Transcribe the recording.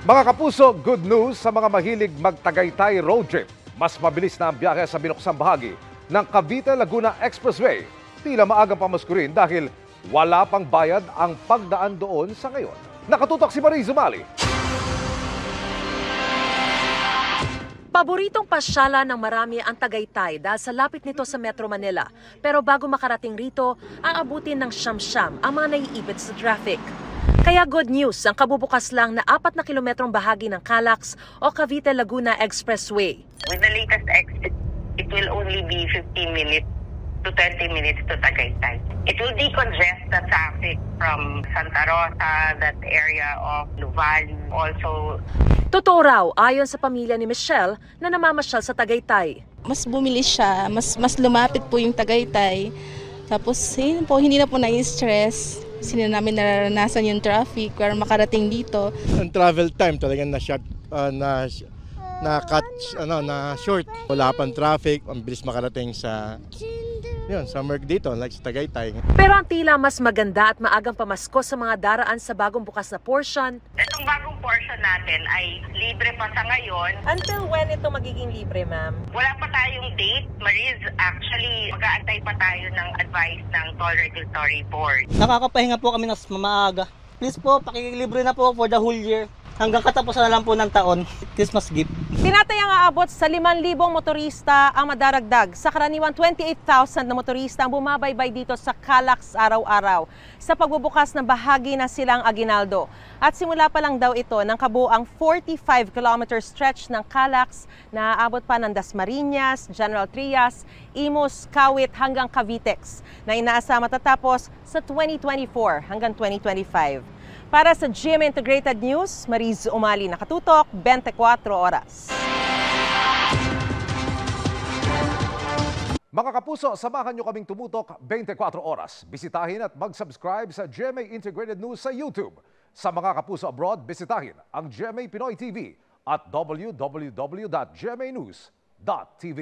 Mga kapuso, good news sa mga mahilig magtagaytay road trip. Mas mabilis na ang biyahe sa binuksang bahagi ng Cavite-Laguna Expressway. Tila maagang pamasko rin dahil wala pang bayad ang pagdaan doon sa ngayon. Nakatutok si Marie Zumali. Paboritong pasyala ng marami ang Tagaytay dahil sa lapit nito sa Metro Manila. Pero bago makarating rito, aabutin ng siyam-siyam ang mga naiipit sa traffic. Kaya good news ang kabubukas lang na 4 na kilometrong bahagi ng Calax o Cavite-Laguna Expressway. With the latest exit, it will only be 15 minutes to 20 minutes to Tagaytay. It will decongest the traffic from Santa Rosa, that area of Nuvali, also. Totoo raw ayon sa pamilya ni Michelle na namamasyal sa Tagaytay. Mas bumili siya, mas lumapit po yung Tagaytay. Tapos hindi na po na-stress. Sino namin nararanasan yung traffic para makarating dito. Ang travel time talagang na short. Wala pang traffic, ang bilis makarating sa summer dito, like sa Tagaytay. Pero ang tila mas maganda at maagang pamasko sa mga daraan sa bagong bukas na portion. Itong bagong portion natin ay libre pa sa ngayon. Until when ito magiging libre, ma'am? Wala pa tayong date, Mariz. Actually, mag-aantay pa tayo ng advice ng Toll Regulatory Board. Nakakapahinga po kami ng maaga. Please po, pakilibre na po for the whole year. Hanggang katapusan na lang po ng taon, Christmas gift. Tinatayang aabot sa 5,000 motorista ang madaragdag. Sa karaniwan, 28,000 na motorista ang bumabaybay dito sa Calax araw-araw sa pagbubukas ng bahagi ng Silang Aguinaldo. At simula pa lang daw ito ng kabuang 45-kilometer stretch ng Calax na aabot pa ng Dasmariñas, General Trias, Imus, Kawit hanggang Cavitex na inaasa matatapos sa 2024 hanggang 2025. Para sa GMA Integrated News, Mariz Umali, nakatutok, 24 oras. Mga kapuso, samahan nyo kaming tumutok 24 oras. Bisitahin at mag-subscribe sa GMA Integrated News sa YouTube. Sa mga kapuso abroad, bisitahin ang GMA Pinoy TV at www.gmanews.tv.